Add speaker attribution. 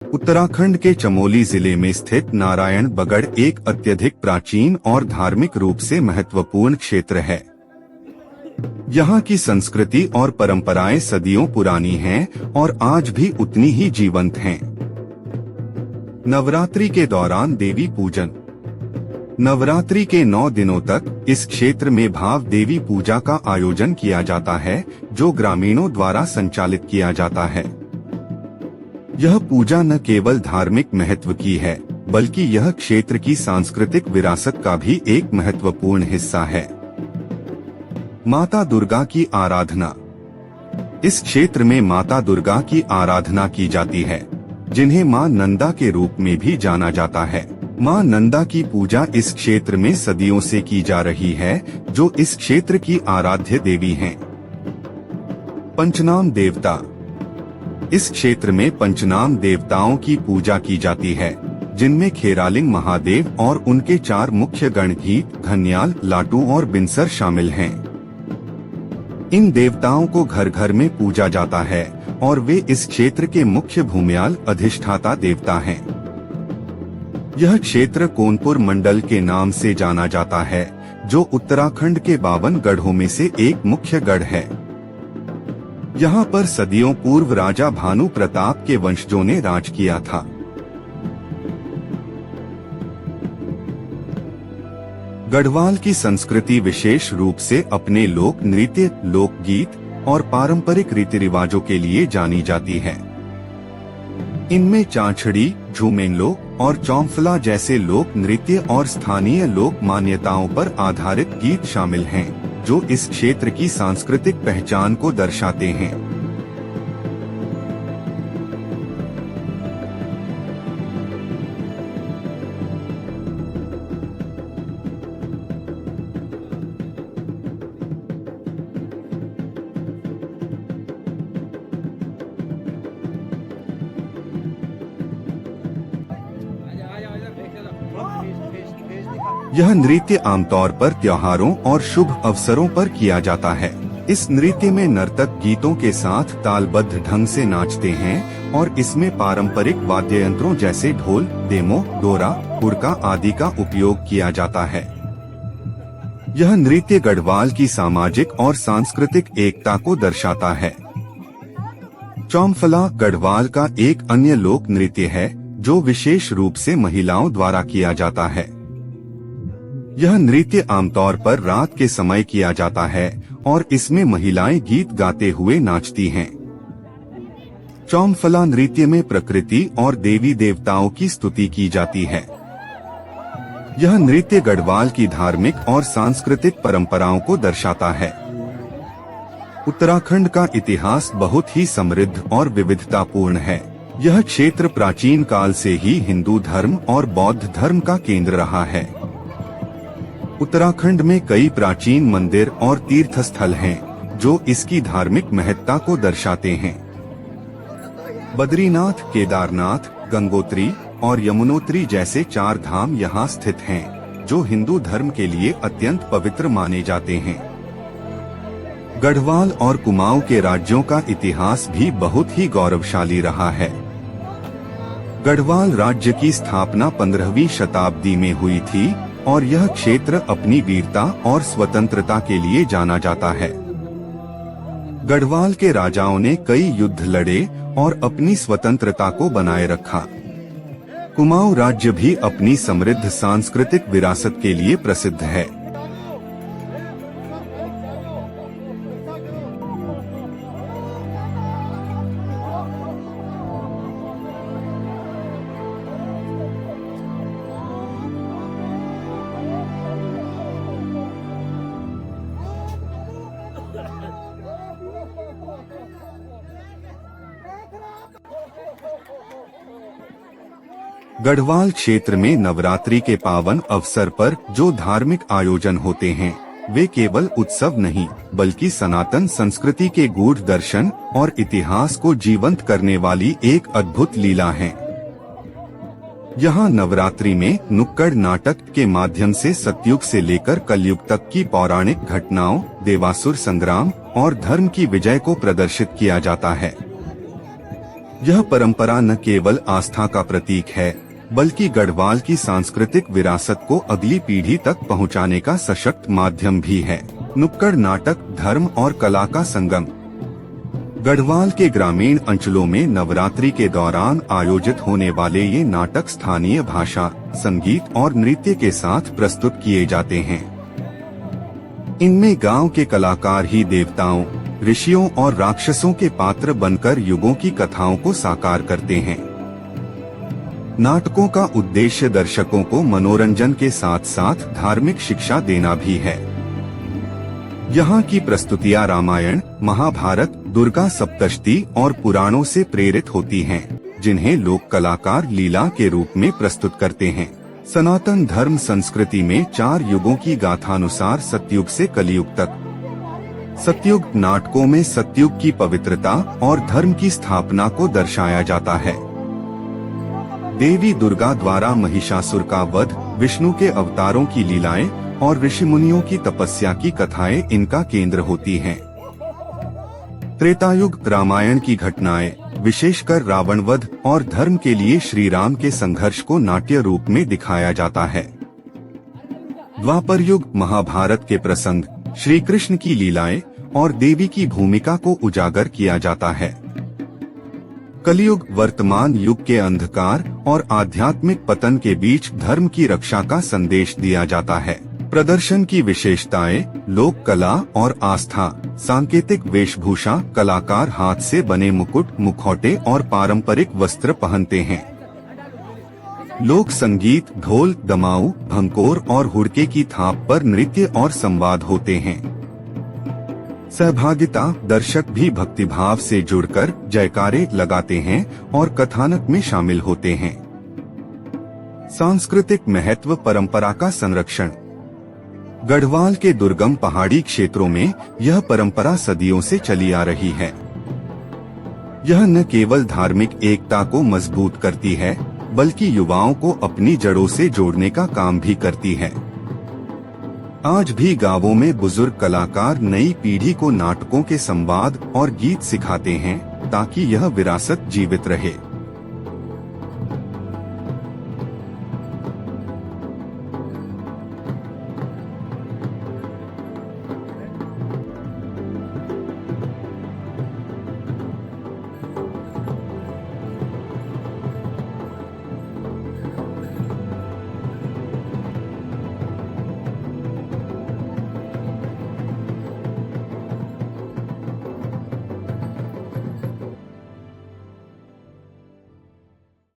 Speaker 1: उत्तराखंड के चमोली जिले में स्थित नारायण बगड़ एक अत्यधिक प्राचीन और धार्मिक रूप से महत्वपूर्ण क्षेत्र है। यहाँ की संस्कृति और परंपराएं सदियों पुरानी हैं और आज भी उतनी ही जीवंत हैं। नवरात्रि के दौरान देवी पूजन। नवरात्रि के 9 दिनों तक इस क्षेत्र में भाव देवी पूजा का आयोजन किया जाता है, जो ग्रामीणों द्वारा संचालित किया जाता है। यह पूजा न केवल धार्मिक महत्व की है, बल्कि यह क्षेत्र की सांस्कृतिक विरासत का भी एक महत्वपूर्ण हिस्सा है। माता दुर्गा की आराधना। इस क्षेत्र में माता दुर्गा की आराधना की जाती है, जिन्हें मां नंदा के रूप में भी जाना जाता है। मां नंदा की पूजा इस क्षेत्र में सदियों से की जा रही है, जो इस क्षेत्र की आराध्य देवी हैं। पंचनाम देवता। इस क्षेत्र में पंचनाम देवताओं की पूजा की जाती है, जिनमें खेरालिंग महादेव और उनके 4 मुख्य गण घीत, घन्याल, लाटू और बिनसर शामिल हैं। इन देवताओं को घर घर में पूजा जाता है और वे इस क्षेत्र के मुख्य भूमियाल अधिष्ठाता देवता हैं। यह क्षेत्र कोनपुर मंडल के नाम से जाना जाता है, जो उत्तराखंड के 52 गढ़ों में से एक मुख्य गढ़ है। यहाँ पर सदियों पूर्व राजा भानु प्रताप के वंशजों ने राज किया था। गढ़वाल की संस्कृति विशेष रूप से अपने लोक नृत्य, लोकगीत और पारंपरिक रीति रिवाजों के लिए जानी जाती है। इनमें चांछड़ी, झूमेंलो और चौंफला जैसे लोक नृत्य और स्थानीय लोक मान्यताओं पर आधारित गीत शामिल हैं, जो इस क्षेत्र की सांस्कृतिक पहचान को दर्शाते हैं। यह नृत्य आमतौर पर त्योहारों और शुभ अवसरों पर किया जाता है। इस नृत्य में नर्तक गीतों के साथ तालबद्ध ढंग से नाचते हैं और इसमें पारंपरिक वाद्य यंत्रों जैसे ढोल, डेमो, डोरा, हुड़का आदि का उपयोग किया जाता है। यह नृत्य गढ़वाल की सामाजिक और सांस्कृतिक एकता को दर्शाता है। चौंफला गढ़वाल का एक अन्य लोक नृत्य है, जो विशेष रूप से महिलाओं द्वारा किया जाता है। यह नृत्य आमतौर पर रात के समय किया जाता है और इसमें महिलाएं गीत गाते हुए नाचती हैं। चौंफला नृत्य में प्रकृति और देवी देवताओं की स्तुति की जाती है। यह नृत्य गढ़वाल की धार्मिक और सांस्कृतिक परंपराओं को दर्शाता है। उत्तराखंड का इतिहास बहुत ही समृद्ध और विविधतापूर्ण है। यह क्षेत्र प्राचीन काल से ही हिंदू धर्म और बौद्ध धर्म का केंद्र रहा है। उत्तराखंड में कई प्राचीन मंदिर और तीर्थ स्थल हैं, जो इसकी धार्मिक महत्ता को दर्शाते हैं। बद्रीनाथ, केदारनाथ, गंगोत्री और यमुनोत्री जैसे 4 धाम यहाँ स्थित हैं, जो हिंदू धर्म के लिए अत्यंत पवित्र माने जाते हैं। गढ़वाल और कुमाऊं के राज्यों का इतिहास भी बहुत ही गौरवशाली रहा है। गढ़वाल राज्य की स्थापना 15वीं शताब्दी में हुई थी और यह क्षेत्र अपनी वीरता और स्वतंत्रता के लिए जाना जाता है। गढ़वाल के राजाओं ने कई युद्ध लड़े और अपनी स्वतंत्रता को बनाए रखा। कुमाऊं राज्य भी अपनी समृद्ध सांस्कृतिक विरासत के लिए प्रसिद्ध है। गढ़वाल क्षेत्र में नवरात्रि के पावन अवसर पर जो धार्मिक आयोजन होते हैं, वे केवल उत्सव नहीं, बल्कि सनातन संस्कृति के गूढ़ दर्शन और इतिहास को जीवंत करने वाली एक अद्भुत लीला है। यहाँ नवरात्रि में नुक्कड़ नाटक के माध्यम से सतयुग से लेकर कलयुग तक की पौराणिक घटनाओं, देवासुर संग्राम और धर्म की विजय को प्रदर्शित किया जाता है। यह परंपरा न केवल आस्था का प्रतीक है, बल्कि गढ़वाल की सांस्कृतिक विरासत को अगली पीढ़ी तक पहुंचाने का सशक्त माध्यम भी है। नुक्कड़ नाटक, धर्म और कला का संगम। गढ़वाल के ग्रामीण अंचलों में नवरात्रि के दौरान आयोजित होने वाले ये नाटक स्थानीय भाषा, संगीत और नृत्य के साथ प्रस्तुत किए जाते हैं। इनमें गांव के कलाकार ही देवताओं, ऋषियों और राक्षसों के पात्र बनकर युगों की कथाओं को साकार करते हैं। नाटकों का उद्देश्य दर्शकों को मनोरंजन के साथ साथ धार्मिक शिक्षा देना भी है। यहाँ की प्रस्तुतियाँ रामायण, महाभारत, दुर्गा सप्तशती और पुराणों से प्रेरित होती हैं, जिन्हें लोक कलाकार लीला के रूप में प्रस्तुत करते हैं। सनातन धर्म संस्कृति में 4 युगों की गाथानुसार सतयुग से कलयुग तक। सतयुग नाटकों में सतयुग की पवित्रता और धर्म की स्थापना को दर्शाया जाता है। देवी दुर्गा द्वारा महिषासुर का वध, विष्णु के अवतारों की लीलाएं और ऋषि मुनियों की तपस्या की कथाएं इनका केंद्र होती हैं। त्रेतायुग रामायण की घटनाएं, विशेषकर रावण वध और धर्म के लिए श्री राम के संघर्ष को नाट्य रूप में दिखाया जाता है। द्वापर युग महाभारत के प्रसंग, श्री कृष्ण की लीलाएं और देवी की भूमिका को उजागर किया जाता है। कलयुग वर्तमान युग के अंधकार और आध्यात्मिक पतन के बीच धर्म की रक्षा का संदेश दिया जाता है। प्रदर्शन की विशेषताएं, लोक कला और आस्था, सांकेतिक वेशभूषा, कलाकार हाथ से बने मुकुट, मुखौटे और पारंपरिक वस्त्र पहनते हैं। लोक संगीत, ढोल, दमाऊ, भंकोर और हुड़के की थाप पर नृत्य और संवाद होते हैं। सहभागिता, दर्शक भी भक्तिभाव से जुड़कर जयकारे लगाते हैं और कथानक में शामिल होते हैं। सांस्कृतिक महत्व, परंपरा का संरक्षण। गढ़वाल के दुर्गम पहाड़ी क्षेत्रों में यह परंपरा सदियों से चली आ रही है। यह न केवल धार्मिक एकता को मजबूत करती है, बल्कि युवाओं को अपनी जड़ों से जोड़ने का काम भी करती है। आज भी गांवों में बुजुर्ग कलाकार नई पीढ़ी को नाटकों के संवाद और गीत सिखाते हैं, ताकि यह विरासत जीवित रहे।